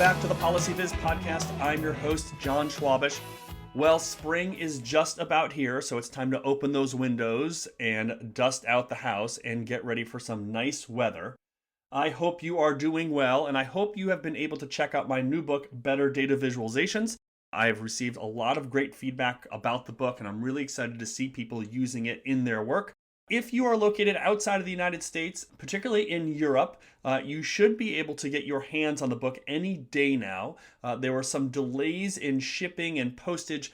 back to the PolicyViz podcast. I'm your host, John Schwabish. Well, spring is just about here, so it's time to open those windows and dust out the house and get ready for some nice weather. I hope you are doing well, and I hope you have been able to check out my new book, Better Data Visualizations. I've received a lot of great feedback about the book, and I'm really excited to see people using it in their work. If you are located outside of the United States, particularly in Europe, you should be able to get your hands on the book any day now. There were some delays in shipping and postage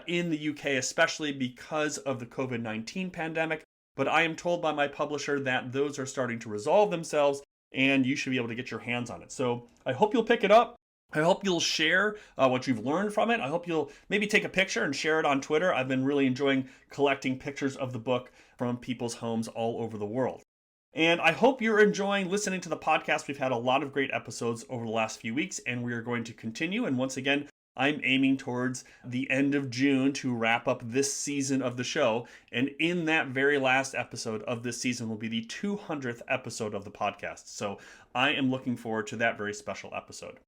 in the UK, especially because of the COVID-19 pandemic. But I am told by my publisher that those are starting to resolve themselves, and you should be able to get your hands on it. So I hope you'll pick it up. I hope you'll share what you've learned from it. I hope you'll maybe take a picture and share it on Twitter. I've been really enjoying collecting pictures of the book from people's homes all over the world. And I hope you're enjoying listening to the podcast. We've had a lot of great episodes over the last few weeks, and we are going to continue. And once again, I'm aiming towards the end of June to wrap up this season of the show. And in that very last episode of this season will be the 200th episode of the podcast. So I am looking forward to that very special episode.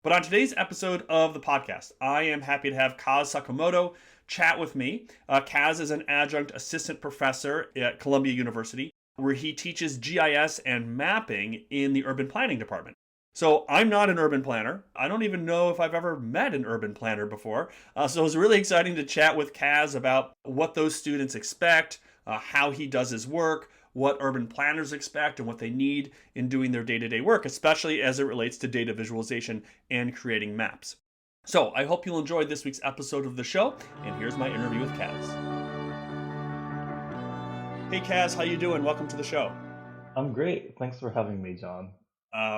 But on today's episode of the podcast, I am happy to have Kaz Sakamoto chat with me. Kaz is an Adjunct Assistant Professor at Columbia University, where he teaches GIS and mapping in the urban planning department. So I'm not an urban planner. I don't even know if I've ever met an urban planner before. So it was really exciting to chat with Kaz about what those students expect, how he does his work, what urban planners expect and what they need in doing their day-to-day work, especially as it relates to data visualization and creating maps. So I hope you'll enjoy this week's episode of the show, and here's my interview with Kaz. Hey Kaz, how you doing? Welcome to the show. I'm great. Thanks for having me, John.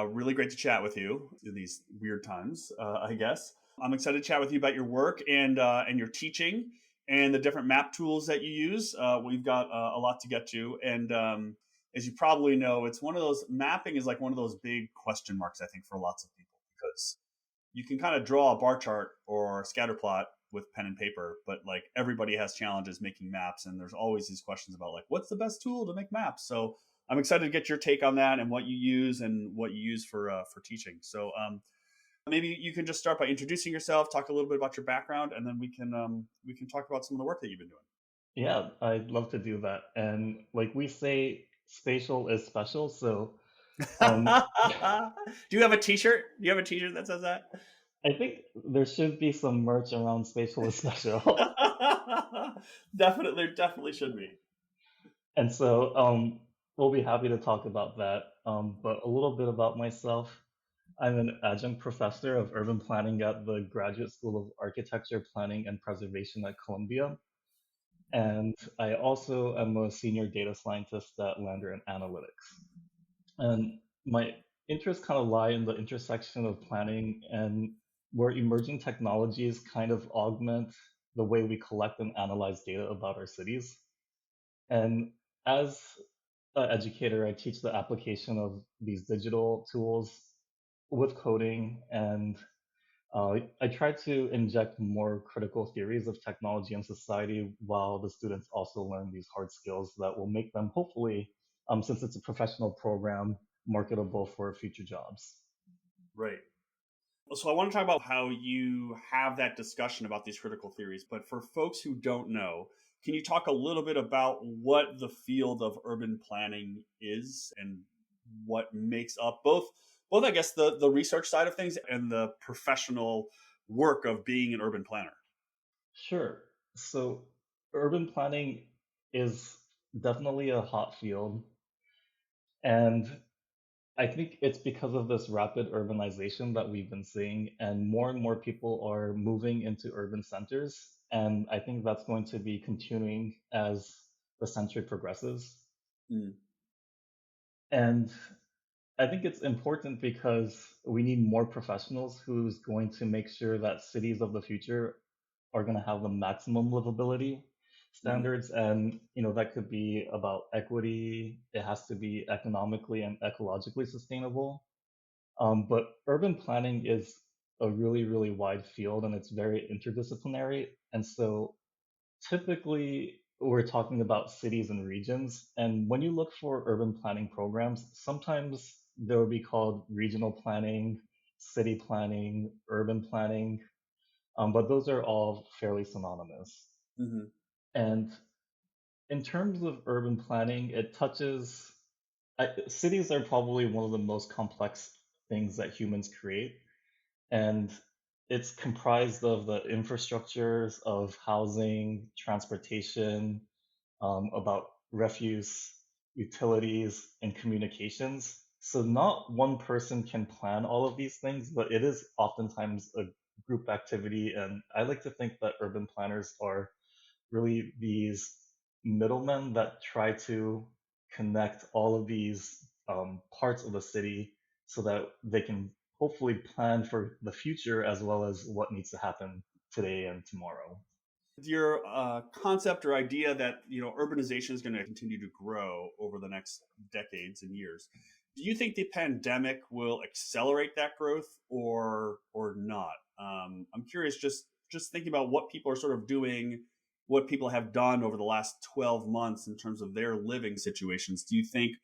Really great to chat with you in these weird times, I guess. I'm excited to chat with you about your work and your teaching and the different map tools that you use. We've got a lot to get to. And as you probably know, it's one of those, mapping is like one of those big question marks, I think, for lots of people, because you can kind of draw a bar chart or a scatter plot with pen and paper, but like everybody has challenges making maps. And there's always these questions about like, what's the best tool to make maps? So I'm excited to get your take on that and what you use for teaching. So maybe you can just start by introducing yourself, talk a little bit about your background, and then we can talk about some of the work that you've been doing. Yeah, I'd love to do that. And like we say, spatial is special. So Do you have a t-shirt? Do you have a t-shirt that says that? I think there should be some merch around spatial is special. Definitely should be. And so we'll be happy to talk about that. But a little bit about myself. I'm an adjunct professor of urban planning at the Graduate School of Architecture, Planning, and Preservation at Columbia. And I also am a senior data scientist at Lander and Analytics. And my interests kind of lie in the intersection of planning and where emerging technologies kind of augment the way we collect and analyze data about our cities. And as an educator, I teach the application of these digital tools with coding, and I try to inject more critical theories of technology and society while the students also learn these hard skills that will make them, hopefully, since it's a professional program, marketable for future jobs. Right. So I want to talk about how you have that discussion about these critical theories, but for folks who don't know, can you talk a little bit about what the field of urban planning is and what makes up both I guess the research side of things and the professional work of being an urban planner? Sure. So urban planning is definitely a hot field. And I think it's because of this rapid urbanization that we've been seeing, and more people are moving into urban centers. And I think that's going to be continuing as the century progresses. Mm. And I think it's important because we need more professionals who's going to make sure that cities of the future are going to have the maximum livability standards. And, that could be about equity. It has to be economically and ecologically sustainable. But urban planning is a really, really wide field, and it's very interdisciplinary. And so typically we're talking about cities and regions. And when you look for urban planning programs, sometimes they'll be called regional planning. city planning, urban planning, but those are all fairly synonymous. Hmm. And in terms of urban planning, it touches cities are probably one of the most complex things that humans create, and it's comprised of the infrastructures of housing, transportation, about refuse, utilities, and communications. So not one person can plan all of these things, but it is oftentimes a group activity. And I like to think that urban planners are really these middlemen that try to connect all of these parts of the city so that they can hopefully plan for the future as well as what needs to happen today and tomorrow. Your concept or idea that urbanization is going to continue to grow over the next decades and years. Do you think the pandemic will accelerate that growth or not? I'm curious, just thinking about what people are sort of doing, what people have done over the last 12 months in terms of their living situations. Do you think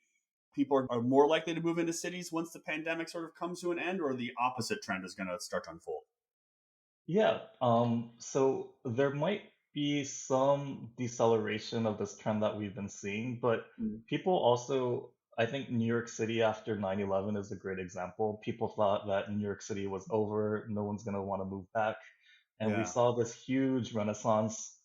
people are more likely to move into cities once the pandemic sort of comes to an end, or the opposite trend is going to start to unfold? Yeah, so there might be some deceleration of this trend that we've been seeing, but Mm. people also, I think New York City after 9/11 is a great example. People thought that New York City was over, no one's going to want to move back. And we Yeah, saw this huge renaissance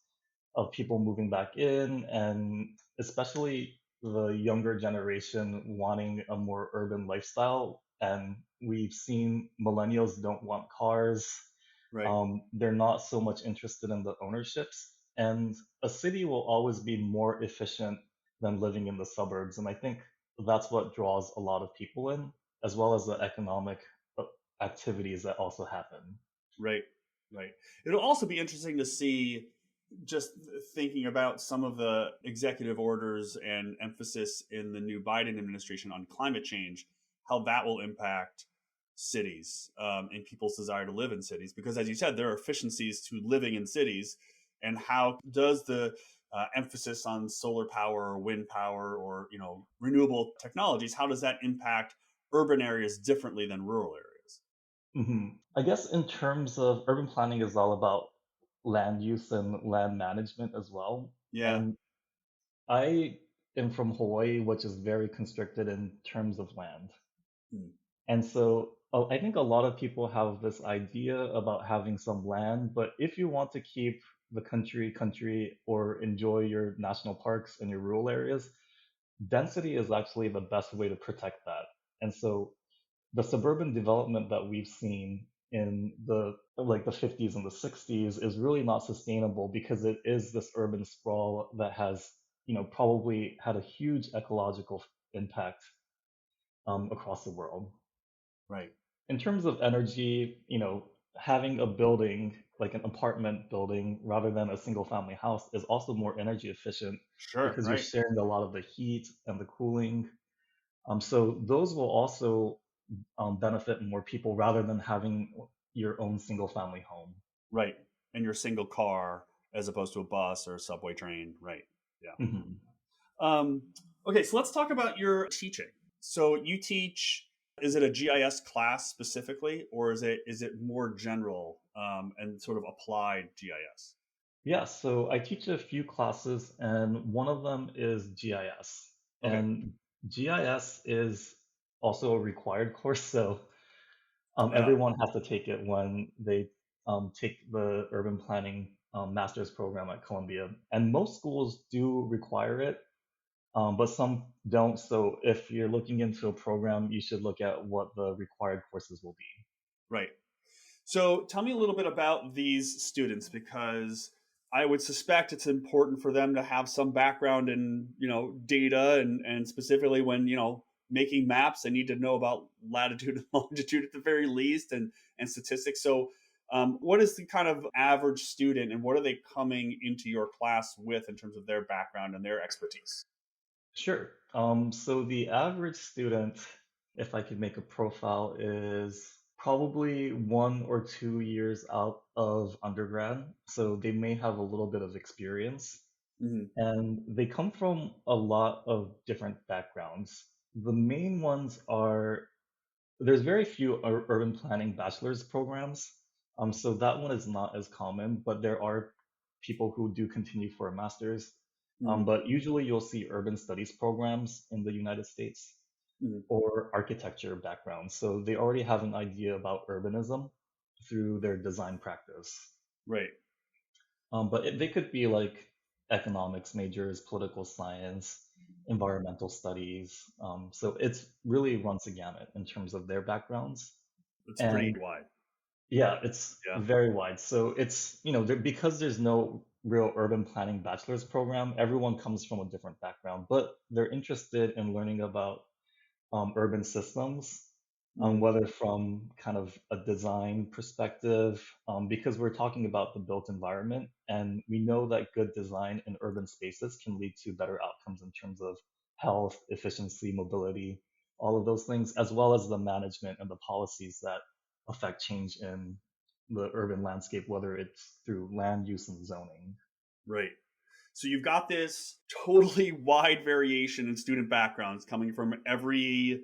of people moving back in, and especially the younger generation wanting a more urban lifestyle. And we've seen millennials don't want cars. right. They're not so much interested in the ownerships. And a city will always be more efficient than living in the suburbs. And I think that's what draws a lot of people in, as well as the economic uh, activities that also happen. Right, right. It'll also be interesting to see, just thinking about some of the executive orders and emphasis in the new Biden administration on climate change, how that will impact cities and people's desire to live in cities. Because, as you said, there are efficiencies to living in cities, and how does the emphasis on solar power or wind power or renewable technologies, how does that impact urban areas differently than rural areas? I guess in terms of urban planning is all about land use and land management as well. Yeah. And I am from Hawaii, which is very constricted in terms of land. Hmm. And so I think a lot of people have this idea about having some land, but if you want to keep the country or enjoy your national parks and your rural areas, density is actually the best way to protect that. And so the suburban development that we've seen in the 50s and the 60s is really not sustainable because it is this urban sprawl that has probably had a huge ecological impact across the world. Right. In terms of energy, having a building like an apartment building rather than a single family house is also more energy efficient Sure. because you're Right. sharing a lot of the heat and the cooling. So those will also benefit more people rather than having your own single family home. Right. And your single car as opposed to a bus or a subway train. Right. Yeah. Mhm. Um, okay. So let's talk about your teaching. So you teach. Is it a GIS class specifically, or is it more general and sort of applied GIS? Yeah, so I teach a few classes, and one of them is GIS. Okay. And GIS is also a required course, so Yeah. everyone has to take it when they take the urban planning master's program at Columbia. And most schools do require it, but some don't. So if you're looking into a program, you should look at what the required courses will be. Right. So tell me a little bit about these students, because I would suspect it's important for them to have some background in, data, and specifically when, making maps, they need to know about latitude and longitude at the very least, and statistics. So what is the kind of average student, and what are they coming into your class with in terms of their background and their expertise? Sure. So the average student, if I could make a profile, is probably 1 or 2 years out of undergrad. So they may have a little bit of experience. Hmm. And they come from a lot of different backgrounds. The main ones are there's very few urban planning bachelor's programs. So that one is not as common, but there are people who do continue for a master's. Mm, But usually you'll see urban studies programs in the United States mm, or architecture backgrounds. So they already have an idea about urbanism through their design practice. right, They could be like economics majors, political science, environmental studies. So it's really runs a gamut in terms of their backgrounds. it's pretty And wide. yeah, it's Yeah. very wide. So it's, because there's no real urban planning bachelor's program, everyone comes from a different background, but they're interested in learning about urban systems, Mm, whether from kind of a design perspective, because we're talking about the built environment, and we know that good design in urban spaces can lead to better outcomes in terms of health, efficiency, mobility, all of those things, as well as the management and the policies that affect change in the urban landscape, whether it's through land use and zoning. right. So you've got this totally wide variation in student backgrounds coming from every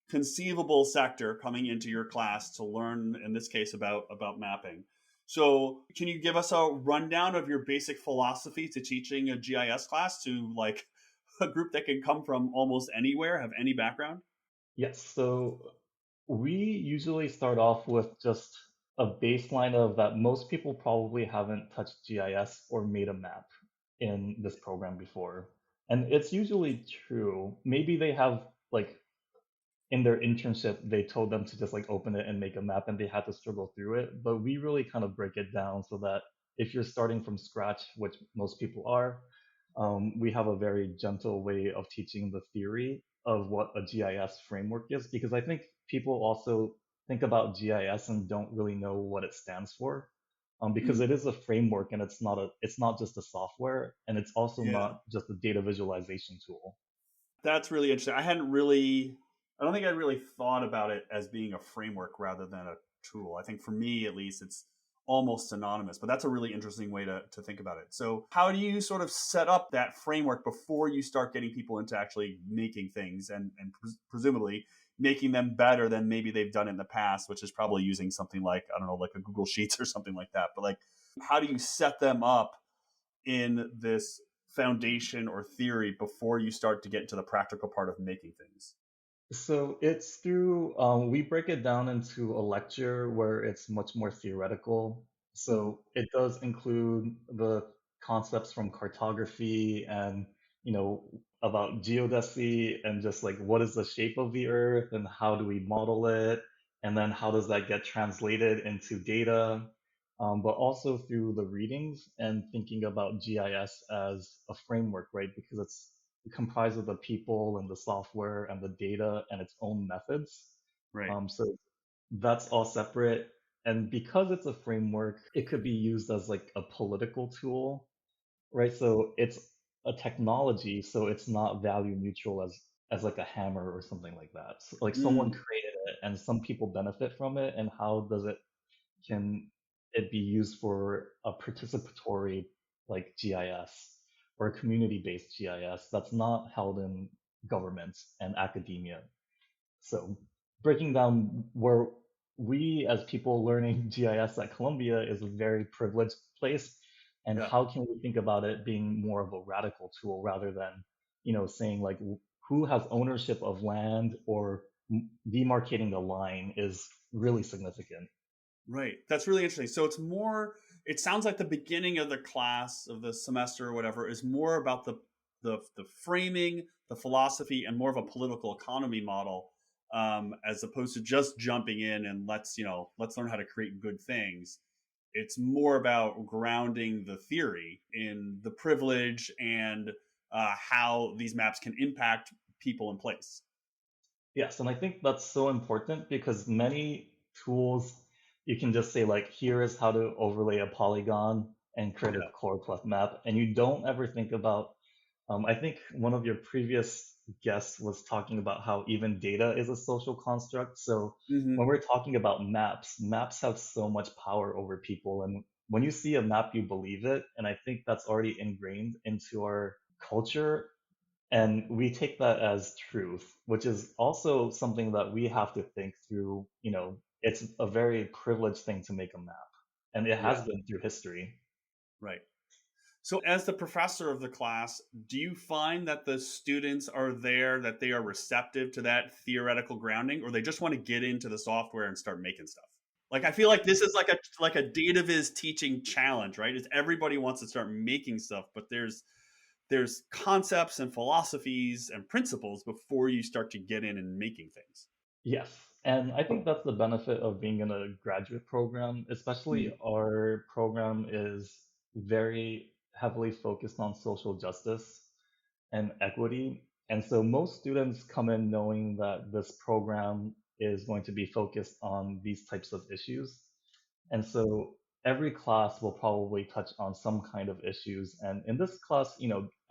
conceivable sector coming into your class to learn, in this case, about mapping. So can you give us a rundown of your basic philosophy to teaching a GIS class to like a group that can come from almost anywhere, have any background? Yes, so we usually start off with just a baseline of that most people probably haven't touched GIS or made a map in this program before. And it's usually true. Maybe they have like in their internship, they told them to just like open it and make a map and they had to struggle through it. But we really kind of break it down so that if you're starting from scratch, which most people are, we have a very gentle way of teaching the theory of what a GIS framework is, because I think people also think about GIS and don't really know what it stands for. Because Mm, it is a framework and it's not just a software and it's also yeah. not just a data visualization tool. That's really interesting. I don't think I really thought about it as being a framework rather than a tool. I think for me, at least, it's almost synonymous, but that's a really interesting way to think about it. So, how do you sort of set up that framework before you start getting people into actually making things and presumably making them better than maybe they've done in the past, which is probably using something like, I don't know, like a Google Sheets or something like that. But like, how do you set them up in this foundation or theory before you start to get into the practical part of making things? So it's through, we break it down into a lecture where it's much more theoretical. Mm, So it does include the concepts from cartography and, about geodesy and just like what is the shape of the earth and how do we model it? And then how does that get translated into data? But also through the readings and thinking about GIS as a framework, right? Because it's comprised of the people and the software and the data and its own methods. right. So that's all separate. And because it's a framework, it could be used as like a political tool, right? So it's a technology, so it's not value neutral as like a hammer or something like that. So, like someone Mm, created it and some people benefit from it, and how does it can it be used for a participatory like GIS or a community-based GIS that's not held in government and academia? So breaking down where we as people learning GIS at Columbia is a very privileged place, and yeah. how can we think about it being more of a radical tool rather than, saying like who has ownership of land or demarcating the line is really significant. Right. That's really interesting. So it's more, it sounds like the beginning of the class of the semester or whatever is more about the framing, the philosophy, and more of a political economy model, as opposed to just jumping in and let's learn how to create good things. It's more about grounding the theory in the privilege and how these maps can impact people in place. Yes, and I think that's so important because many tools you can just say like, here is how to overlay a polygon and create a Yeah. choropleth map, and you don't ever think about. I think one of your previous guests was talking about how even data is a social construct. So when Hmm. we're talking about maps, maps have so much power over people, and when you see a map, you believe it, and I think that's already ingrained into our culture And we take that as truth, which is also something that we have to think through. It's a very privileged thing to make a map, and it has Yeah, been through history. right. So, as the professor of the class, do you find that the students are there, that they are receptive to that theoretical grounding, or they just want to get into the software and start making stuff? Like, I feel like this is like a data viz teaching challenge, right? Is everybody wants to start making stuff, but there's concepts and philosophies and principles before you start to get in and making things. Yes, and I think that's the benefit of being in a graduate program, especially Mm, our program is very heavily focused on social justice and equity. And so most students come in knowing that this program is going to be focused on these types of issues. And so every class will probably touch on some kind of issues. And in this class,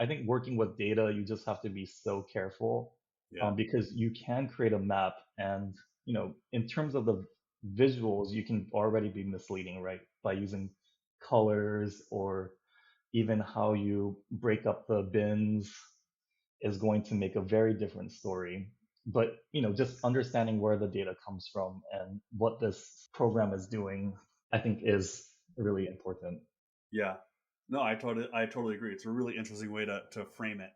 I think working with data, you just have to be so careful, yeah, because you can create a map and, in terms of the visuals, you can already be misleading, right? By using colors or even how you break up the bins is going to make a very different story. But just understanding where the data comes from and what this program is doing, I think is really important. yeah. No, I totally agree. It's a really interesting way to frame it.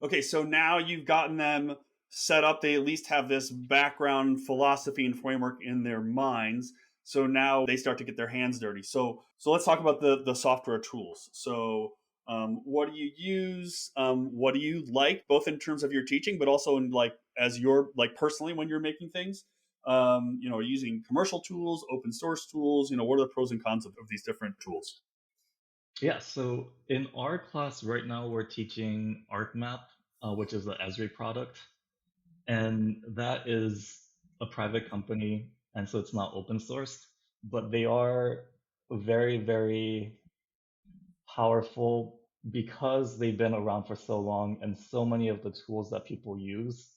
Okay, so now you've gotten them set up. They at least have this background philosophy and framework in their minds. So now they start to get their hands dirty. So let's talk about the software tools. So what do you use? What do you like, both in terms of your teaching, but also in like as your like personally when you're making things? Using commercial tools, open source tools. What are the pros and cons of these different tools? Yeah, so in our class right now, we're teaching ArcMap, which is the Esri product. And that is a private company. And so it's not open sourced, but they are very, very powerful because they've been around for so long, and so many of the tools that people use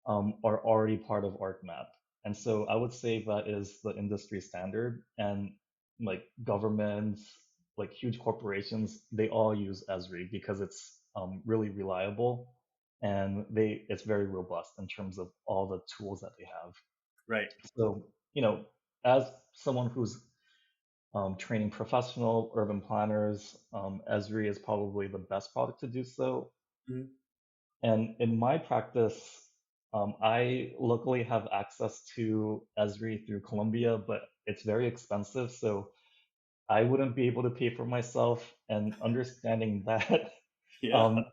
are already part of ArcMap. And so I would say that is the industry standard, and like governments, like huge corporations, they all use Esri because it's really reliable, and it's very robust in terms of all the tools that they have. Right. So, as someone who's training professional urban planners, Esri is probably the best product to do so. Mhm. And in my practice, I luckily have access to Esri through Columbia, but it's very expensive. So I wouldn't be able to pay for myself. And understanding that, Yeah. um,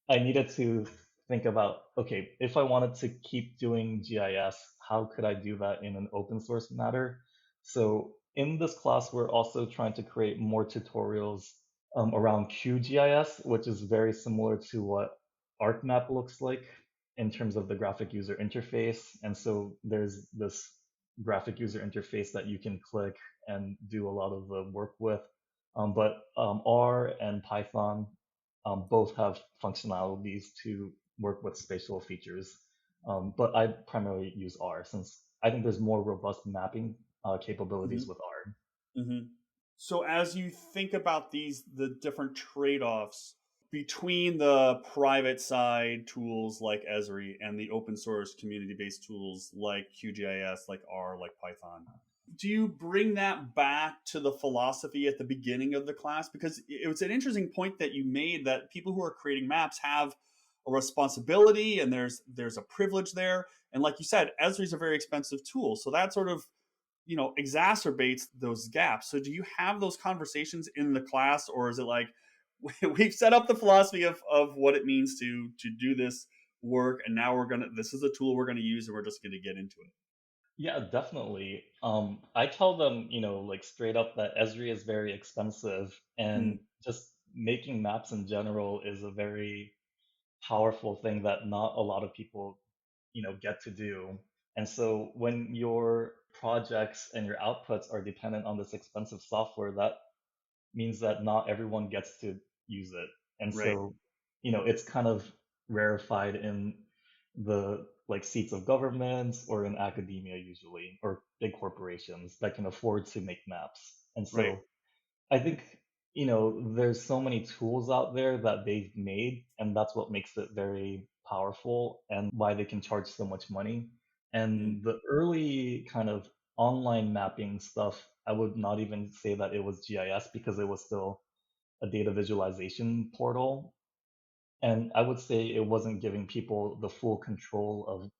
I needed to think about, okay, if I wanted to keep doing GIS, how could I do that in an open source manner? So in this class, we're also trying to create more tutorials around QGIS, which is very similar to what ArcMap looks like in terms of the graphic user interface. And so there's this graphic user interface that you can click and do a lot of the work with. But R and Python both have functionalities to work with spatial features. But I primarily use R since I think there's more robust mapping capabilities Mhm. with R. Mhm. So as you think about the different trade-offs between the private side tools like Esri and the open source community-based tools like QGIS, like R, like Python, do you bring that back to the philosophy at the beginning of the class? Because it was an interesting point that you made that people who are creating maps have a responsibility and there's a privilege there. And like you said, Esri is a very expensive tool. So that sort of exacerbates those gaps. So do you have those conversations in the class, or is it like we've set up the philosophy of what it means to do this work, and now this is a tool we're gonna use and we're just gonna get into it? Yeah, definitely. I tell them, like straight up that Esri is very expensive, and Mm, just making maps in general is a very powerful thing that not a lot of people, get to do. And so when your projects and your outputs are dependent on this expensive software, that means that not everyone gets to use it. And right, so, it's kind of rarefied in the like seats of governments or in academia usually, or big corporations that can afford to make maps. And right. so I think there's so many tools out there that they've made, and that's what makes it very powerful and why they can charge so much money. Mm, And the early kind of online mapping stuff, I would not even say that it was GIS because it was still a data visualization portal. And I would say it wasn't giving people the full control of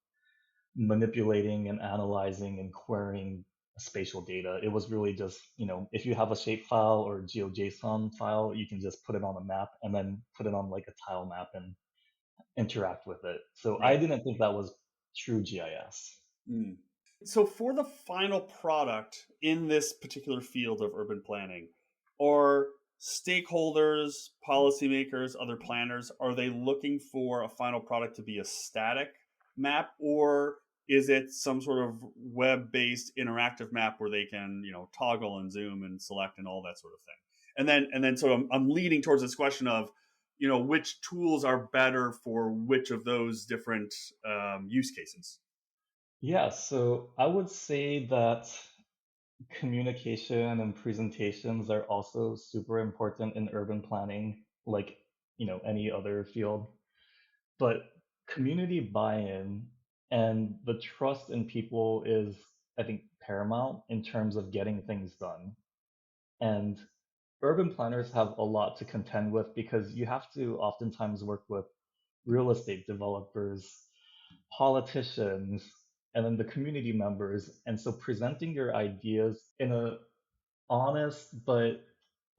manipulating and analyzing and querying spatial data. It was really just, if you have a shapefile or GeoJSON file, you can just put it on a map and then put it on like a tile map and interact with it. So I right. didn't think that was true GIS. Mm. So, for the final product in this particular field of urban planning, are stakeholders, policymakers, other planners, are they looking for a final product to be a static map, or is it some sort of web-based interactive map where they can, toggle and zoom and select and all that sort of thing? And then, so I'm leading towards this question of, which tools are better for which of those different use cases. Yeah, so I would say that communication and presentations are also super important in urban planning, like, any other field. But community buy-in and the trust in people is, I think, paramount in terms of getting things done. And urban planners have a lot to contend with because you have to oftentimes work with real estate developers, politicians, and then the community members. And so presenting your ideas in a honest but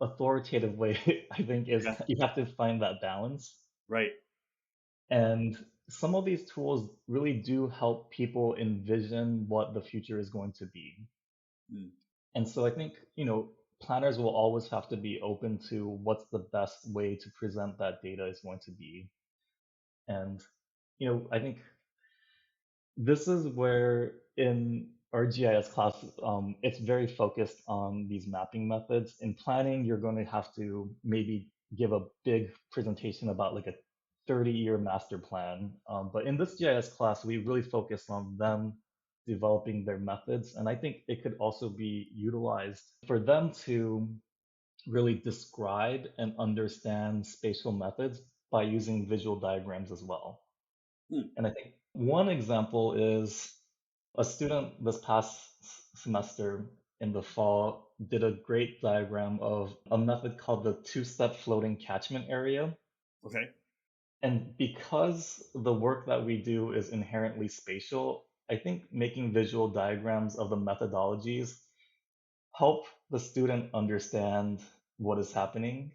authoritative way, I think, is Yeah, you have to find that balance. right. And some of these tools really do help people envision what the future is going to be. Mm, And so I think, planners will always have to be open to what's the best way to present that data is going to be. And, I think this is where in our GIS class, it's very focused on these mapping methods. In planning, you're going to have to maybe give a big presentation about like a 30-year master plan. But in this GIS class, we really focus on them developing their methods. And I think it could also be utilized for them to really describe and understand spatial methods by using visual diagrams as well. mm, And I think one example is a student this past semester in the fall did a great diagram of a method called the two-step floating catchment area. okay. And because the work that we do is inherently spatial, I think making visual diagrams of the methodologies help the student understand what is happening.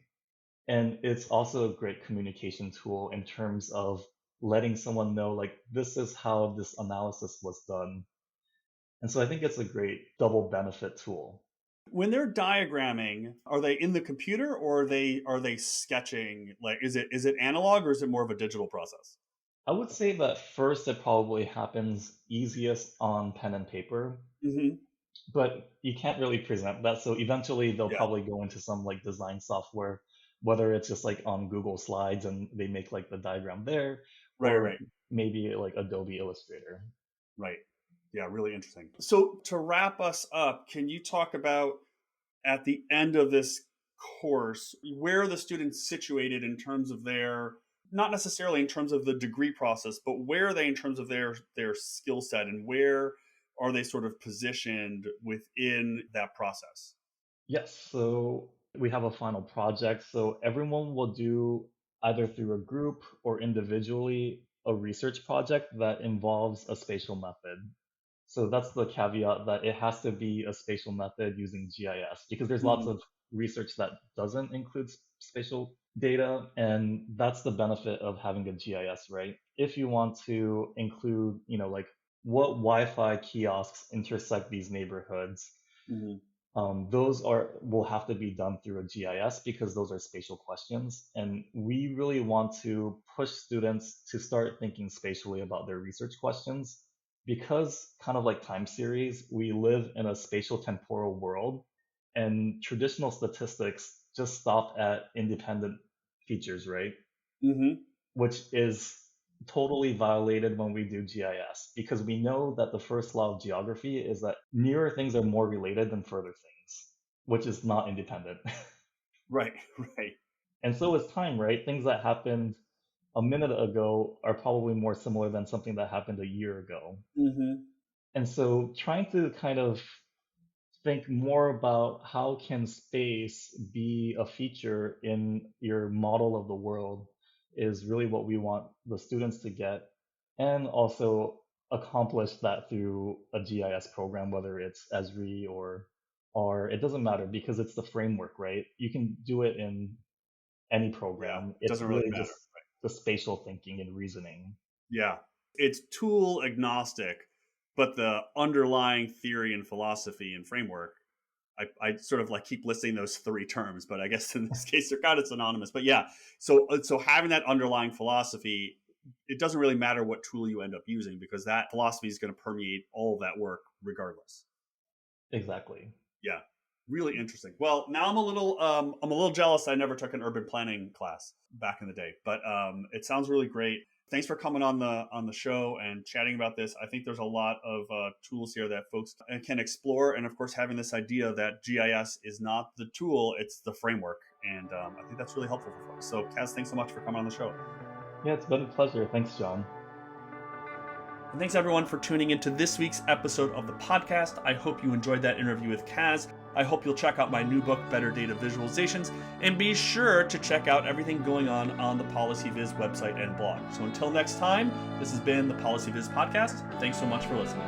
And it's also a great communication tool in terms of letting someone know, like, this is how this analysis was done. And so I think it's a great double benefit tool. When they're diagramming, are they in the computer or are they sketching? Like, is it analog or is it more of a digital process? I would say that first it probably happens easiest on pen and paper, Hmm. but you can't really present that. So eventually they'll Yeah. probably go into some like design software, whether it's just like on Google Slides and they make like the diagram there, Right. or Right. maybe like Adobe Illustrator. Right. Yeah. Really interesting. So, to wrap us up, can you talk about, at the end of this course, where are the students situated in terms of their, not necessarily in terms of the degree process, but where are they in terms of their skill set, and where are they sort of positioned within that process? Yes, so we have a final project. So everyone will do either through a group or individually a research project that involves a spatial method. So that's the caveat that it has to be a spatial method using GIS because there's lots Mhm. of research that doesn't include spatial data. And that's the benefit of having a GIS, right? If you want to include, like what Wi-Fi kiosks intersect these neighborhoods, Mhm. those are will have to be done through a GIS because those are spatial questions. And we really want to push students to start thinking spatially about their research questions because kind of like time series, we live in a spatial temporal world and traditional statistics just stop at independent features, right? Mhm. Which is totally violated when we do GIS because we know that the first law of geography is that nearer things are more related than further things, which is not independent. Right, right. And so is time, right? Things that happened a minute ago are probably more similar than something that happened a year ago. Hmm. And so trying to kind of think more about how can space be a feature in your model of the world is really what we want the students to get, and also accomplish that through a GIS program, whether it's Esri or R. It doesn't matter because it's the framework, right? You can do it in any Yeah, program. it It's doesn't really really matter. just the spatial thinking and reasoning. Yeah. It's tool agnostic, but the underlying theory and philosophy and framework, I sort of like keep listing those three terms, but I guess in this case they're kind of synonymous. But yeah, so having that underlying philosophy, it doesn't really matter what tool you end up using because that philosophy is going to permeate all of that work regardless. Exactly. Yeah, really interesting. Well, now I'm a little jealous I never took an urban planning class back in the day, but it sounds really great. Thanks for coming on the show and chatting about this. I think there's a lot of tools here that folks can explore, and of course, having this idea that GIS is not the tool; it's the framework, and I think that's really helpful for folks. So, Kaz, thanks so much for coming on the show. Yeah, it's been a pleasure. Thanks, John. And thanks everyone for tuning into this week's episode of the podcast. I hope you enjoyed that interview with Kaz. I hope you'll check out my new book, Better Data Visualizations, and be sure to check out everything going on the PolicyViz website and blog. So until next time, this has been the PolicyViz podcast. Thanks so much for listening.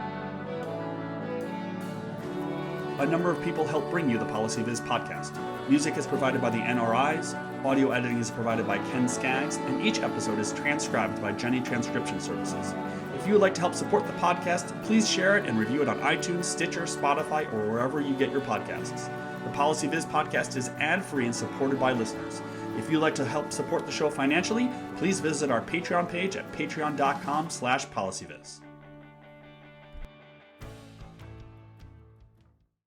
A number of people help bring you the PolicyViz podcast. Music is provided by the NRIs, audio editing is provided by Ken Skaggs, and each episode is transcribed by Jenny Transcription Services. If you would like to help support the podcast, please share it and review it on iTunes, Stitcher, Spotify, or wherever you get your podcasts. The PolicyViz podcast is ad-free and supported by listeners. If you'd like to help support the show financially, please visit our Patreon page at patreon.com/PolicyViz.